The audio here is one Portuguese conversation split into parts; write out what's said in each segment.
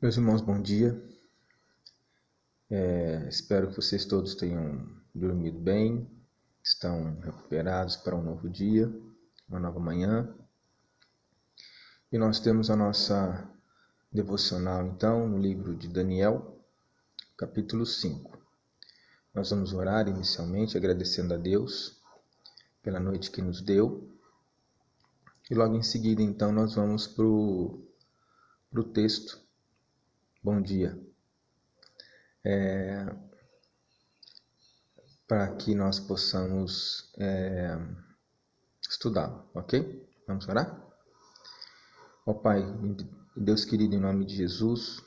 Meus irmãos, bom dia. Espero que vocês todos tenham dormido bem, estão recuperados para um novo dia, uma nova manhã. E nós temos a nossa devocional, então, no livro de Daniel, capítulo 5. Nós vamos orar inicialmente, agradecendo a Deus pela noite que nos deu. E logo em seguida, então, nós vamos para o texto. Bom dia. Para que nós possamos estudá-lo, ok? Vamos orar? Ó Pai, Deus querido, em nome de Jesus,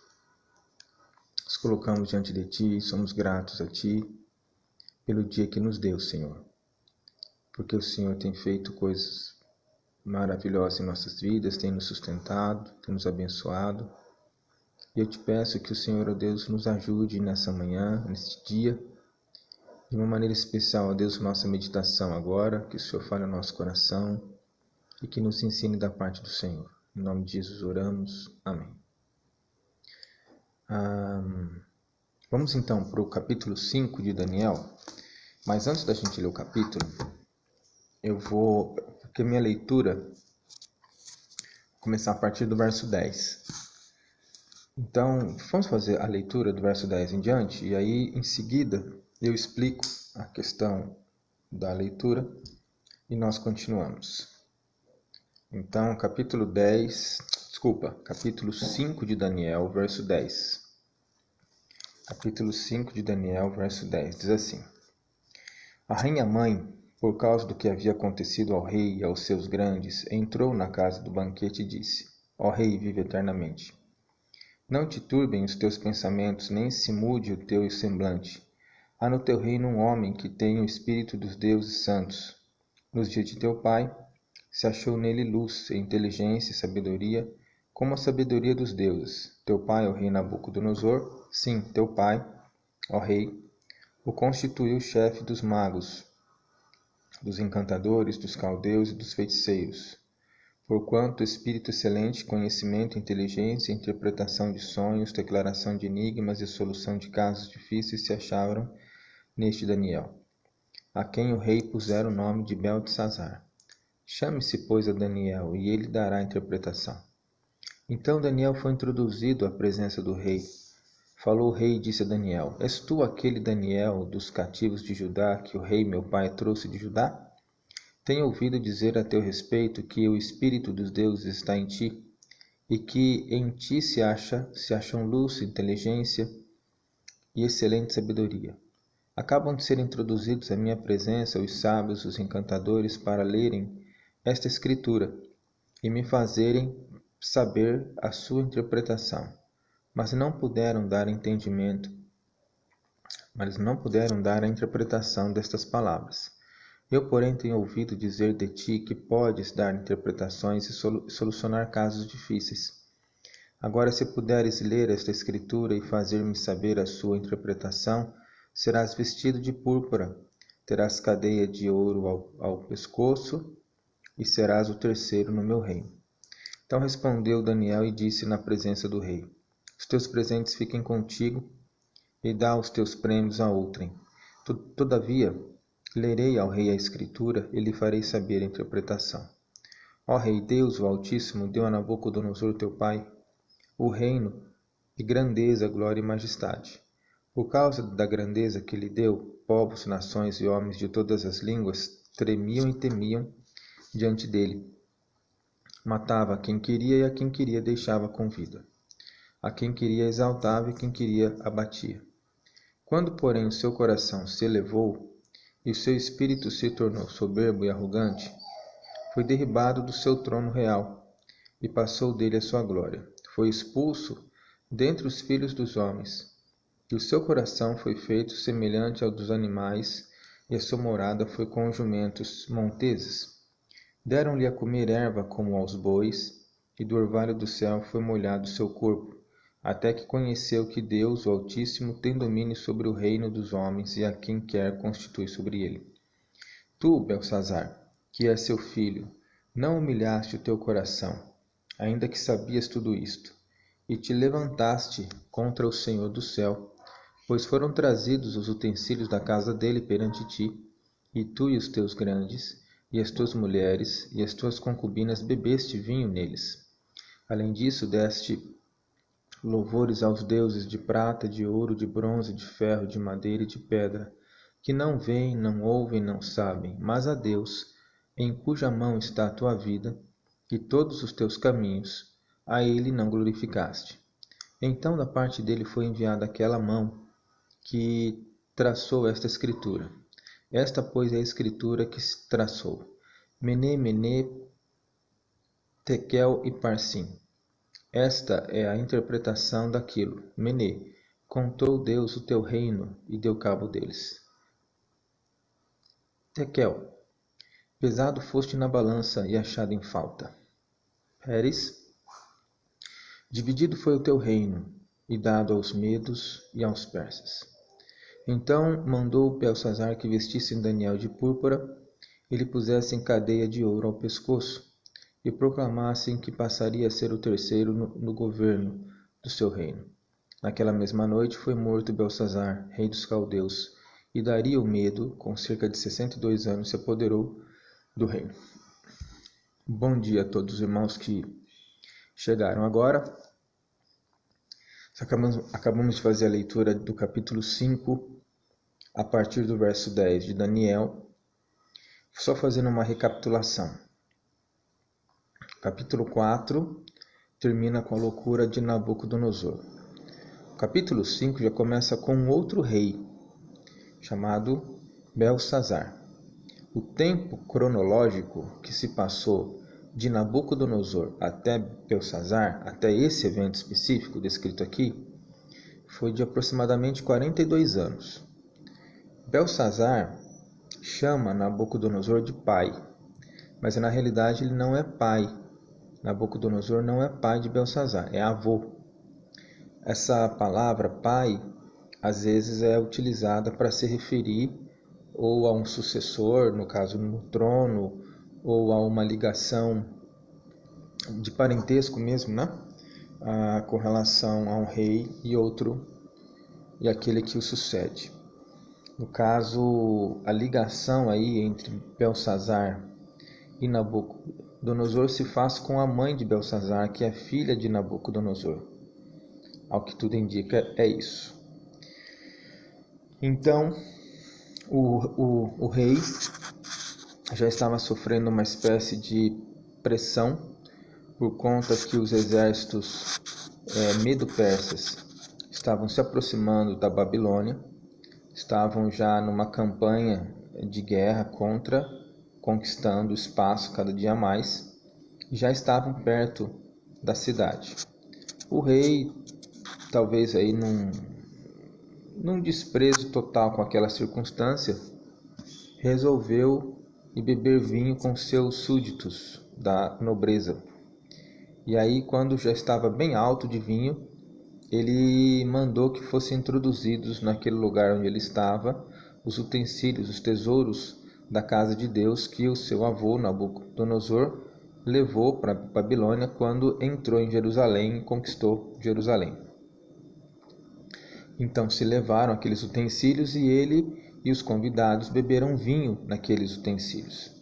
nos colocamos diante de Ti e somos gratos a Ti pelo dia que nos deu, Senhor. Porque o Senhor tem feito coisas maravilhosas em nossas vidas, tem nos sustentado, tem nos abençoado. E eu te peço que o Senhor, ó Deus, nos ajude nessa manhã, neste dia, de uma maneira especial, ó Deus, nossa meditação agora, que o Senhor fale ao nosso coração e que nos ensine da parte do Senhor. Em nome de Jesus oramos. Amém. Vamos então para o capítulo 5 de Daniel. Mas antes da gente ler o capítulo, porque minha leitura vai começar a partir do verso 10. Então, vamos fazer a leitura do verso 10 em diante, e aí em seguida eu explico a questão da leitura e nós continuamos. Então, capítulo 5 de Daniel, verso 10. Capítulo 5 de Daniel, verso 10, diz assim: A rainha-mãe, por causa do que havia acontecido ao rei e aos seus grandes, entrou na casa do banquete e disse: Ó rei, vive eternamente. Não te turbem os teus pensamentos, nem se mude o teu semblante. Há no teu reino um homem que tem o espírito dos deuses santos. Nos dias de teu pai, se achou nele luz, e inteligência e sabedoria, como a sabedoria dos deuses. Teu pai, o rei Nabucodonosor, sim, teu pai, ó rei, o constituiu chefe dos magos, dos encantadores, dos caldeus e dos feiticeiros. Porquanto espírito excelente, conhecimento, inteligência, interpretação de sonhos, declaração de enigmas e solução de casos difíceis se achavam neste Daniel, a quem o rei pusera o nome de Beltesazar. Chame-se, pois, a Daniel, e ele dará a interpretação. Então Daniel foi introduzido à presença do rei. Falou o rei e disse a Daniel: És tu aquele Daniel dos cativos de Judá que o rei meu pai trouxe de Judá? Tenho ouvido dizer a teu respeito que o espírito dos deuses está em ti, e que em ti se acham luz, inteligência e excelente sabedoria. Acabam de ser introduzidos à minha presença os sábios, os encantadores, para lerem esta escritura e me fazerem saber a sua interpretação, mas não puderam dar a interpretação destas palavras. Eu, porém, tenho ouvido dizer de ti que podes dar interpretações e solucionar casos difíceis. Agora, se puderes ler esta escritura e fazer-me saber a sua interpretação, serás vestido de púrpura, terás cadeia de ouro ao pescoço e serás o terceiro no meu reino. Então respondeu Daniel e disse na presença do rei: Os teus presentes fiquem contigo e dá os teus prêmios a outrem. Todavia, lerei ao rei a escritura e lhe farei saber a interpretação. Ó rei, Deus, o Altíssimo, deu a Nabucodonosor teu pai o reino e grandeza, glória e majestade. Por causa da grandeza que lhe deu, povos, nações e homens de todas as línguas tremiam e temiam diante dele. Matava a quem queria e a quem queria deixava com vida. A quem queria exaltava e quem queria abatia. Quando, porém, o seu coração se elevou e o seu espírito se tornou soberbo e arrogante, foi derribado do seu trono real e passou dele a sua glória. Foi expulso dentre os filhos dos homens, e o seu coração foi feito semelhante ao dos animais, e a sua morada foi com os jumentos monteses. Deram-lhe a comer erva como aos bois, e do orvalho do céu foi molhado o seu corpo, até que conheceu que Deus, o Altíssimo, tem domínio sobre o reino dos homens e a quem quer constitui sobre ele. Tu, Beltesazar, que és seu filho, não humilhaste o teu coração, ainda que sabias tudo isto, e te levantaste contra o Senhor do céu, pois foram trazidos os utensílios da casa dele perante ti, e tu e os teus grandes, e as tuas mulheres, e as tuas concubinas bebeste vinho neles. Além disso, deste louvores aos deuses de prata, de ouro, de bronze, de ferro, de madeira e de pedra, que não veem, não ouvem, não sabem, mas a Deus, em cuja mão está a tua vida, e todos os teus caminhos, a ele não glorificaste. Então da parte dele foi enviada aquela mão que traçou esta escritura. Esta, pois, é a escritura que se traçou. Mene, Mene, Tekel e Parsim. Esta é a interpretação daquilo. Mene, contou Deus o teu reino e deu cabo deles. Tekel, pesado foste na balança e achado em falta. Peres, dividido foi o teu reino e dado aos medos e aos persas. Então mandou Belsazar que vestissem Daniel de púrpura e lhe pusessem cadeia de ouro ao pescoço e proclamassem que passaria a ser o terceiro no governo do seu reino. Naquela mesma noite foi morto Belsazar, rei dos caldeus, e Dario o Medo, com cerca de 62 anos, se apoderou do reino. Bom dia a todos os irmãos que chegaram agora. Acabamos de fazer a leitura do capítulo 5, a partir do verso 10 de Daniel. Só fazendo uma recapitulação. Capítulo 4 termina com a loucura de Nabucodonosor. O capítulo 5 já começa com um outro rei, chamado Belsazar. O tempo cronológico que se passou de Nabucodonosor até Belsazar, até esse evento específico descrito aqui, foi de aproximadamente 42 anos. Belsazar chama Nabucodonosor de pai, mas na realidade ele não é pai. Nabucodonosor não é pai de Belsazar, é avô. Essa palavra pai, às vezes, é utilizada para se referir ou a um sucessor, no caso no trono, ou a uma ligação de parentesco mesmo, né? Com relação a um rei e aquele que o sucede. No caso, a ligação aí entre Belsazar e Nabucodonosor se faz com a mãe de Belsazar, que é filha de Nabucodonosor. Ao que tudo indica, é isso. Então, o rei já estava sofrendo uma espécie de pressão por conta que os exércitos medo-persas estavam se aproximando da Babilônia, estavam já numa campanha de guerra conquistando espaço cada dia mais, e já estavam perto da cidade. O rei, talvez aí num desprezo total com aquela circunstância, resolveu ir beber vinho com seus súditos da nobreza. E aí, quando já estava bem alto de vinho, ele mandou que fossem introduzidos naquele lugar onde ele estava os utensílios, os tesouros da casa de Deus que o seu avô Nabucodonosor levou para a Babilônia quando entrou em Jerusalém e conquistou Jerusalém. Então se levaram aqueles utensílios e ele e os convidados beberam vinho naqueles utensílios.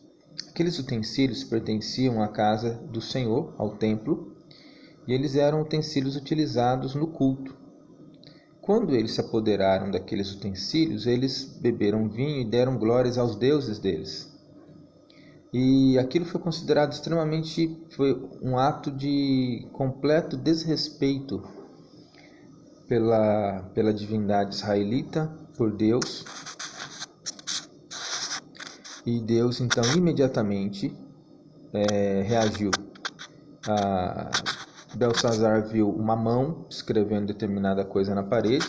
Aqueles utensílios pertenciam à casa do Senhor, ao templo, e eles eram utensílios utilizados no culto. Quando eles se apoderaram daqueles utensílios, eles beberam vinho e deram glórias aos deuses deles. E aquilo foi considerado foi um ato de completo desrespeito pela divindade israelita, por Deus. E Deus então imediatamente reagiu. Belsazar viu uma mão escrevendo determinada coisa na parede,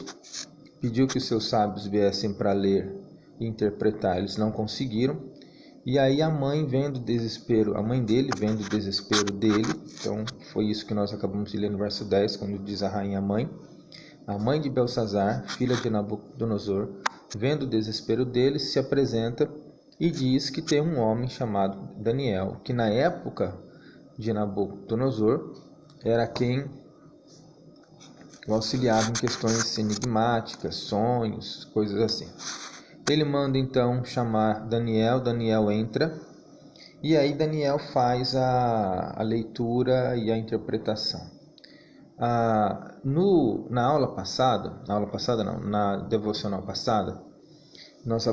pediu que os seus sábios viessem para ler e interpretar, eles não conseguiram, e aí a mãe dele vendo o desespero dele, então foi isso que nós acabamos de ler no verso 10, quando diz a rainha mãe, a mãe de Belsazar, filha de Nabucodonosor, vendo o desespero dele, se apresenta e diz que tem um homem chamado Daniel, que na época de Nabucodonosor era quem o auxiliava em questões enigmáticas, sonhos, coisas assim. Ele manda então chamar Daniel, Daniel entra, e aí Daniel faz a leitura e a interpretação. Na devocional passada, nós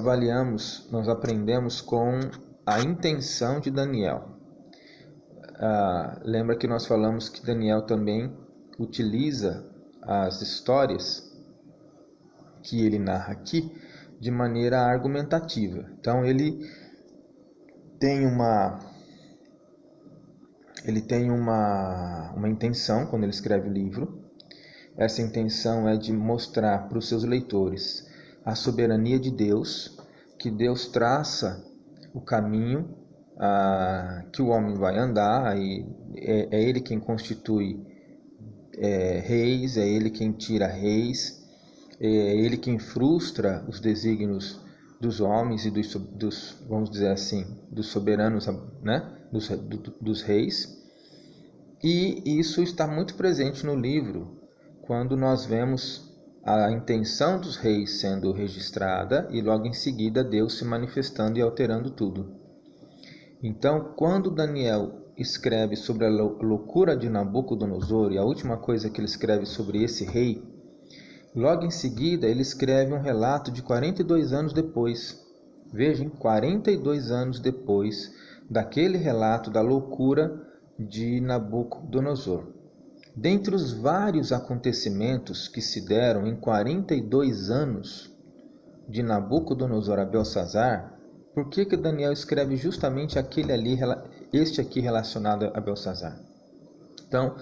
aprendemos com a intenção de Daniel. Lembra que nós falamos que Daniel também utiliza as histórias que ele narra aqui de maneira argumentativa. Então ele tem uma intenção quando ele escreve o livro. Essa intenção é de mostrar para os seus leitores a soberania de Deus, que Deus traça o caminho que o homem vai andar, e é Ele quem constitui reis, é Ele quem tira reis, é Ele quem frustra os desígnios dos homens e dos vamos dizer assim, dos soberanos, né? dos reis. E isso está muito presente no livro, quando nós vemos a intenção dos reis sendo registrada e logo em seguida Deus se manifestando e alterando tudo. Então, quando Daniel escreve sobre a loucura de Nabucodonosor, e a última coisa que ele escreve sobre esse rei, logo em seguida ele escreve um relato de 42 anos depois. Vejam, 42 anos depois daquele relato da loucura de Nabucodonosor. Dentre os vários acontecimentos que se deram em 42 anos de Nabucodonosor a Belsazar, por que Daniel escreve justamente este aqui relacionado a Belsazar? Então,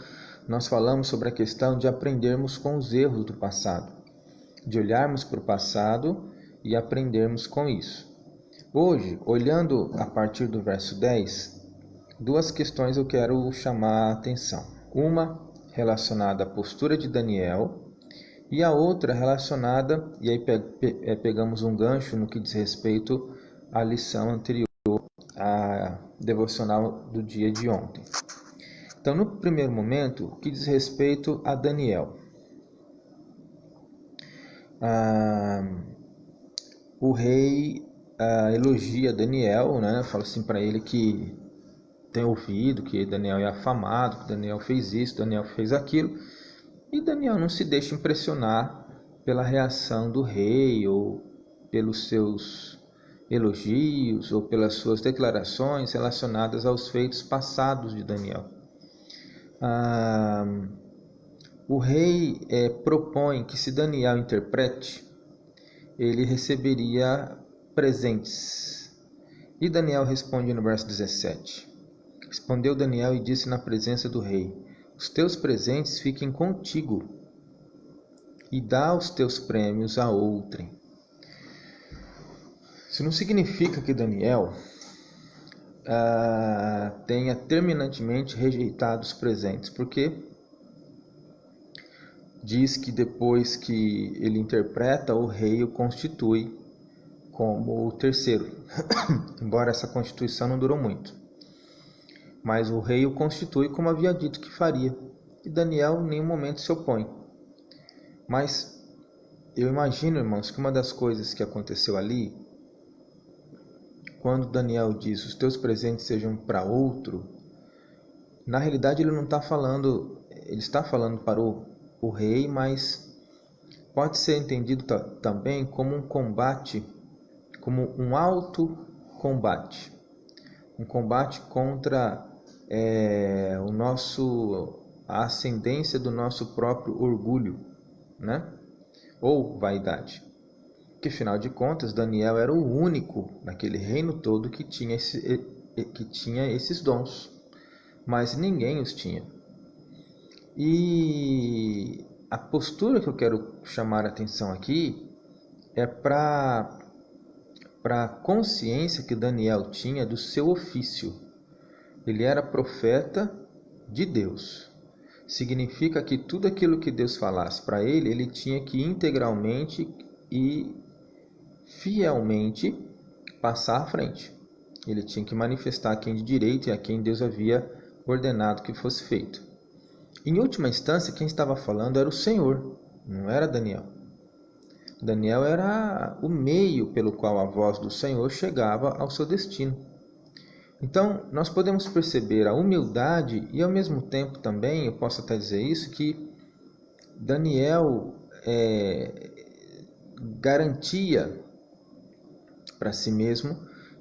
nós falamos sobre a questão de aprendermos com os erros do passado, de olharmos para o passado e aprendermos com isso. Hoje, olhando a partir do verso 10, duas questões eu quero chamar a atenção. Uma relacionada à postura de Daniel e a outra relacionada, e aí pegamos um gancho no que diz respeito à lição anterior, à devocional do dia de ontem. Então, no primeiro momento, o que diz respeito a Daniel. O rei elogia Daniel, né? Fala assim para ele que tem ouvido que Daniel é afamado, que Daniel fez isso, Daniel fez aquilo, e Daniel não se deixa impressionar pela reação do rei, ou pelos seus elogios, ou pelas suas declarações relacionadas aos feitos passados de Daniel. O rei propõe que, se Daniel interprete, ele receberia presentes. E Daniel responde no verso 17. Respondeu Daniel e disse na presença do rei: os teus presentes fiquem contigo, e dá os teus prêmios a outrem. Isso não significa que Daniel tenha terminantemente rejeitado os presentes, porque diz que depois que ele interpreta, o rei o constitui como o terceiro, embora essa constituição não durou muito. Mas o rei o constitui como havia dito que faria, e Daniel em nenhum momento se opõe. Mas eu imagino, irmãos, que uma das coisas que aconteceu ali, quando Daniel diz, os teus presentes sejam para outro, na realidade ele não está falando, ele está falando para o rei, mas pode ser entendido também como um combate, como um auto-combate. Um combate contra a ascendência do nosso próprio orgulho, né? Ou vaidade. Que, afinal de contas, Daniel era o único naquele reino todo que tinha esses dons, mas ninguém os tinha. E a postura que eu quero chamar a atenção aqui é para a consciência que Daniel tinha do seu ofício. Ele era profeta de Deus. Significa que tudo aquilo que Deus falasse para ele, ele tinha que integralmente e fielmente passar à frente. Ele tinha que manifestar a quem de direito e a quem Deus havia ordenado que fosse feito. Em última instância, quem estava falando era o Senhor, não era Daniel. Daniel era o meio pelo qual a voz do Senhor chegava ao seu destino. Então, nós podemos perceber a humildade e, ao mesmo tempo também, eu posso até dizer isso, que Daniel garantia para si mesmo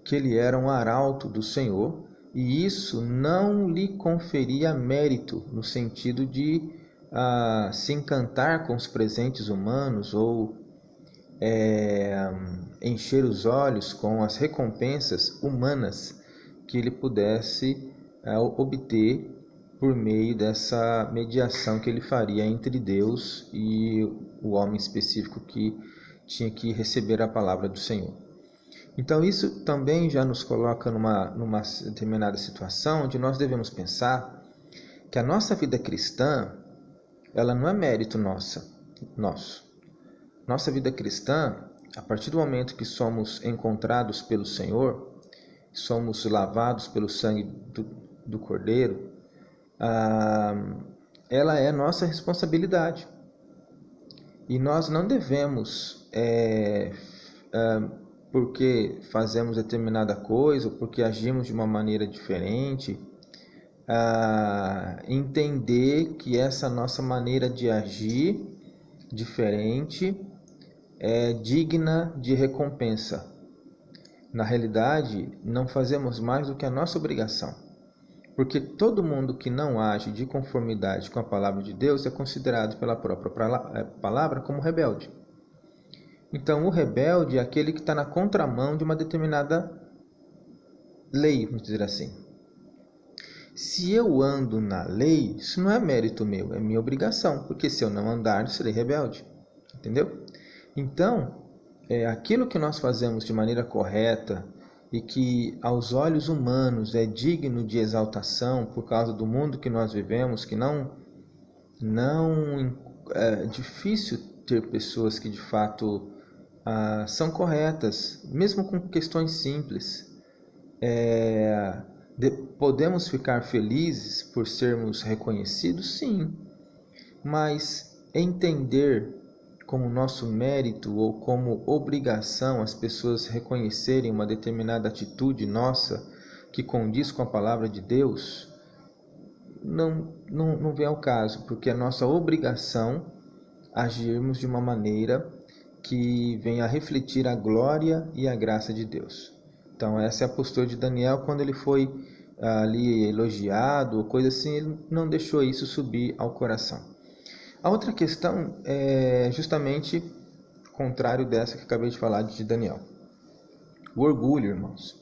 que ele era um arauto do Senhor, e isso não lhe conferia mérito no sentido de se encantar com os presentes humanos ou encher os olhos com as recompensas humanas que ele pudesse obter por meio dessa mediação que ele faria entre Deus e o homem específico que tinha que receber a palavra do Senhor. Então isso também já nos coloca numa determinada situação onde nós devemos pensar que a nossa vida cristã, ela não é mérito nosso. Nossa vida cristã, a partir do momento que somos encontrados pelo Senhor, somos lavados pelo sangue do Cordeiro, ela é nossa responsabilidade. E nós não devemos, porque fazemos determinada coisa, ou porque agimos de uma maneira diferente, entender que essa nossa maneira de agir diferente é digna de recompensa. Na realidade, não fazemos mais do que a nossa obrigação, porque todo mundo que não age de conformidade com a palavra de Deus é considerado pela própria palavra como rebelde. Então, o rebelde é aquele que está na contramão de uma determinada lei, vamos dizer assim. Se eu ando na lei, isso não é mérito meu, é minha obrigação, porque se eu não andar, eu serei rebelde. Entendeu? Então, aquilo que nós fazemos de maneira correta e que aos olhos humanos é digno de exaltação por causa do mundo que nós vivemos, que não é difícil ter pessoas que de fato são corretas, mesmo com questões simples. Podemos ficar felizes por sermos reconhecidos? Sim, mas entender como nosso mérito ou como obrigação as pessoas reconhecerem uma determinada atitude nossa que condiz com a palavra de Deus, não vem ao caso, porque é nossa obrigação agirmos de uma maneira que venha a refletir a glória e a graça de Deus. Então essa é a postura de Daniel quando ele foi ali elogiado, coisa assim, ele não deixou isso subir ao coração. A outra questão é justamente o contrário dessa que acabei de falar de Daniel. O orgulho, irmãos.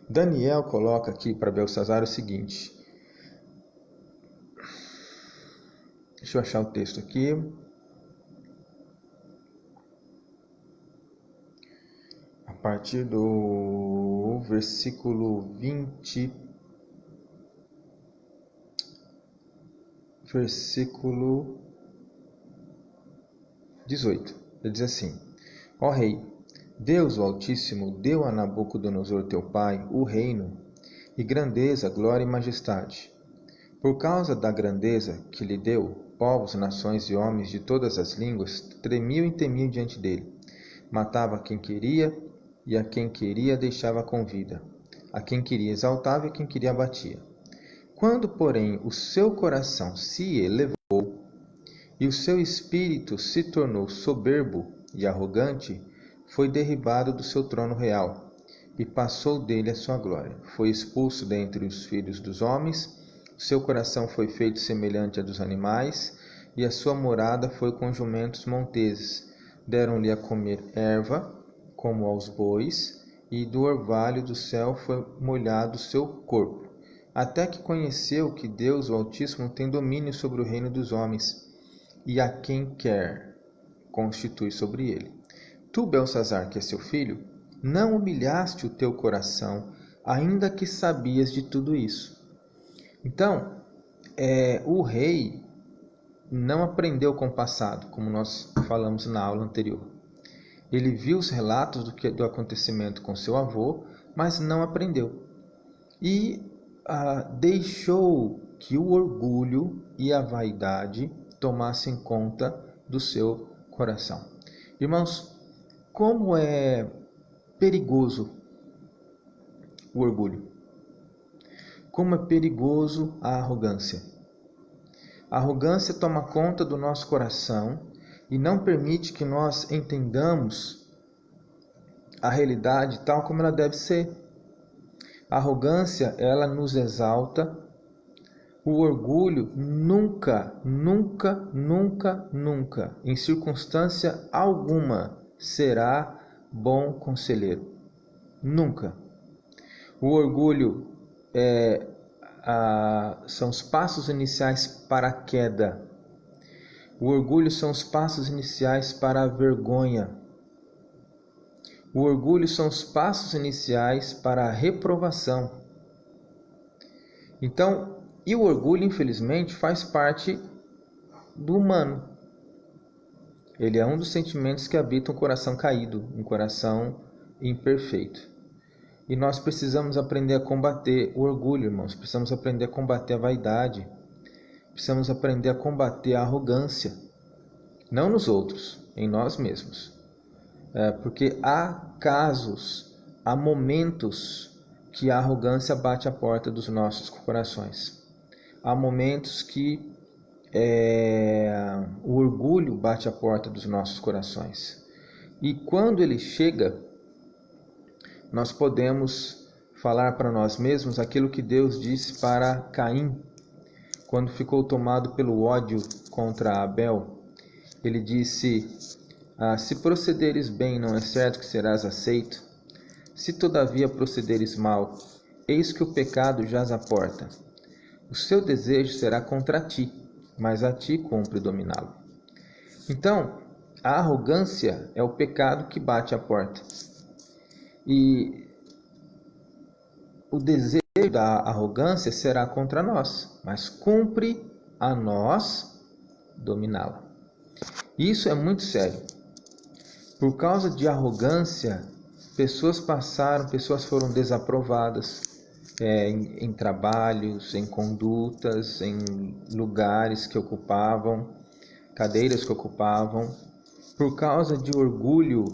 Daniel coloca aqui para Belsazar o seguinte. Deixa eu achar o texto aqui. A partir do versículo 20... Versículo 18, ele diz assim: Ó Rei, Deus o Altíssimo deu a Nabucodonosor teu pai o reino, e grandeza, glória e majestade. Por causa da grandeza que lhe deu, povos, nações e homens de todas as línguas tremiam e temiam diante dele. Matava quem queria, e a quem queria deixava com vida. A quem queria exaltava e a quem queria abatia. Quando, porém, o seu coração se elevou e o seu espírito se tornou soberbo e arrogante, foi derribado do seu trono real e passou dele a sua glória. Foi expulso dentre os filhos dos homens, o seu coração foi feito semelhante a dos animais e a sua morada foi com jumentos monteses. Deram-lhe a comer erva, como aos bois, e do orvalho do céu foi molhado o seu corpo. Até que conheceu que Deus, o Altíssimo, tem domínio sobre o reino dos homens, e a quem quer constitui sobre ele. Tu, Belsazar, que é seu filho, não humilhaste o teu coração, ainda que sabias de tudo isso. Então, o rei não aprendeu com o passado, como nós falamos na aula anterior. Ele viu os relatos do acontecimento com seu avô, mas não aprendeu. E deixou que o orgulho e a vaidade tomassem conta do seu coração. Irmãos, como é perigoso o orgulho. Como é perigoso a arrogância. A arrogância toma conta do nosso coração e não permite que nós entendamos a realidade tal como ela deve ser. A arrogância, ela nos exalta. O orgulho nunca, em circunstância alguma, será bom conselheiro. Nunca. O orgulho são os passos iniciais para a queda. O orgulho são os passos iniciais para a vergonha. O orgulho são os passos iniciais para a reprovação. Então, e o orgulho, infelizmente, faz parte do humano. Ele é um dos sentimentos que habitam um coração caído, um coração imperfeito. E nós precisamos aprender a combater o orgulho, irmãos. Precisamos aprender a combater a vaidade. Precisamos aprender a combater a arrogância. Não nos outros, em nós mesmos. Porque há casos, há momentos que a arrogância bate a porta dos nossos corações. Há momentos que o orgulho bate a porta dos nossos corações. E quando ele chega, nós podemos falar para nós mesmos aquilo que Deus disse para Caim, quando ficou tomado pelo ódio contra Abel. Ele disse: se procederes bem, não é certo que serás aceito? Se todavia procederes mal, eis que o pecado jaz à porta. O seu desejo será contra ti, mas a ti cumpre dominá-lo. Então, a arrogância é o pecado que bate à porta. E o desejo da arrogância será contra nós, mas cumpre a nós dominá-la. Isso é muito sério. Por causa de arrogância, pessoas foram desaprovadas em trabalhos, em condutas, em lugares que ocupavam, cadeiras que ocupavam. Por causa de orgulho,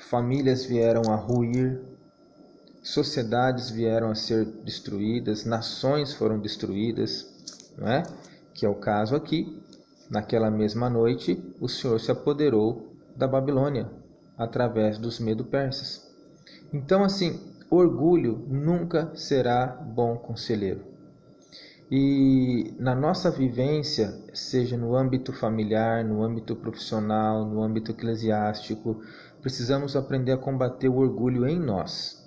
famílias vieram a ruir, sociedades vieram a ser destruídas, nações foram destruídas, não é? Que é o caso aqui. Naquela mesma noite, o Senhor se apoderou da Babilônia através dos medo-persas. Então, assim, orgulho nunca será bom conselheiro. E na nossa vivência, seja no âmbito familiar, no âmbito profissional, no âmbito eclesiástico, precisamos aprender a combater o orgulho em nós.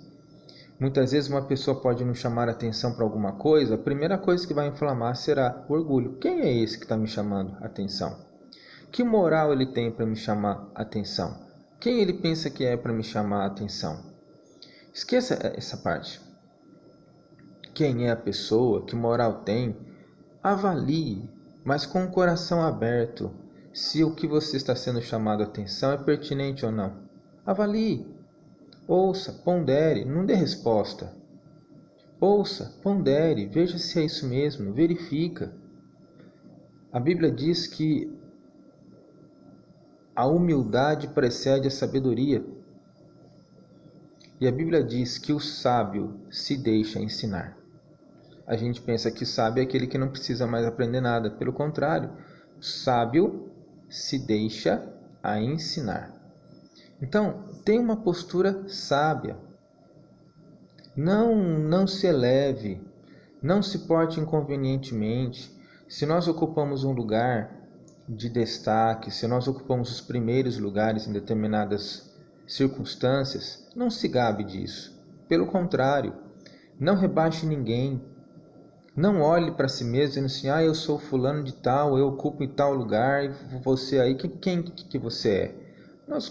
Muitas vezes uma pessoa pode nos chamar a atenção para alguma coisa, a primeira coisa que vai inflamar será o orgulho. Quem é esse que está me chamando a atenção? Que moral ele tem para me chamar a atenção? Quem ele pensa que é para me chamar a atenção? Esqueça essa parte. Quem é a pessoa? Que moral tem? Avalie, mas com o coração aberto, se o que você está sendo chamado a atenção é pertinente ou não. Avalie. Ouça, pondere, não dê resposta. Ouça, pondere, veja se é isso mesmo, verifica. A Bíblia diz que a humildade precede a sabedoria. E a Bíblia diz que o sábio se deixa ensinar. A gente pensa que sábio é aquele que não precisa mais aprender nada. Pelo contrário, o sábio se deixa a ensinar. Então, tenha uma postura sábia. Não se eleve, não se porte inconvenientemente. Se nós ocupamos um lugar de destaque, se nós ocupamos os primeiros lugares em determinadas circunstâncias, não se gabe disso. Pelo contrário, não rebaixe ninguém. Não olhe para si mesmo dizendo assim: eu sou fulano de tal, eu ocupo em tal lugar, e você aí, quem que você é? Nós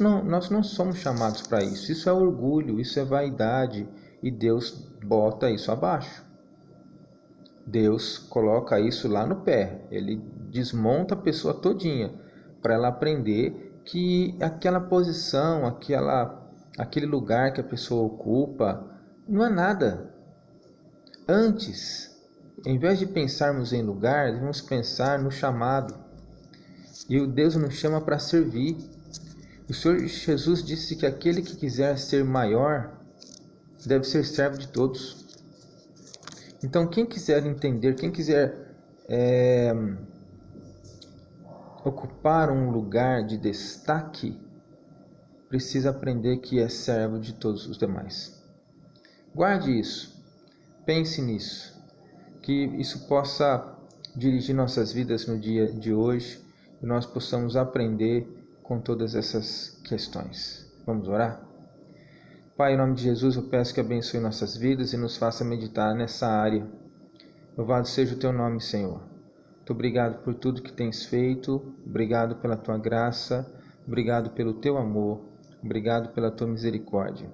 não somos chamados para isso. Isso é orgulho, isso é vaidade, e Deus bota isso abaixo. Deus coloca isso lá no pé. Ele desmonta a pessoa todinha para ela aprender que aquela posição, aquele lugar que a pessoa ocupa não é nada. Antes, Em vez de pensarmos em lugar, devemos pensar no chamado. E o Deus nos chama para servir. O Senhor Jesus disse que aquele que quiser ser maior deve ser servo de todos. Então, quem quiser entender, quem quiser ocupar um lugar de destaque, precisa aprender que é servo de todos os demais. Guarde isso, pense nisso, que isso possa dirigir nossas vidas no dia de hoje e nós possamos aprender com todas essas questões. Vamos orar? Pai, em nome de Jesus, eu peço que abençoe nossas vidas e nos faça meditar nessa área. Louvado seja o Teu nome, Senhor. Muito obrigado por tudo que tens feito, obrigado pela Tua graça, obrigado pelo Teu amor, obrigado pela Tua misericórdia.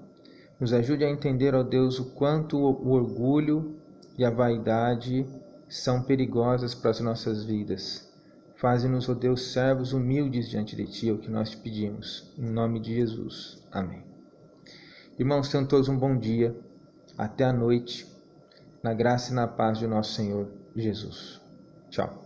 Nos ajude a entender, ó Deus, o quanto o orgulho e a vaidade são perigosas para as nossas vidas. Faze-nos, ó Deus, servos humildes diante de Ti, é o que nós te pedimos. Em nome de Jesus. Amém. Irmãos, tenham todos um bom dia. Até a noite, na graça e na paz de nosso Senhor Jesus. Tchau.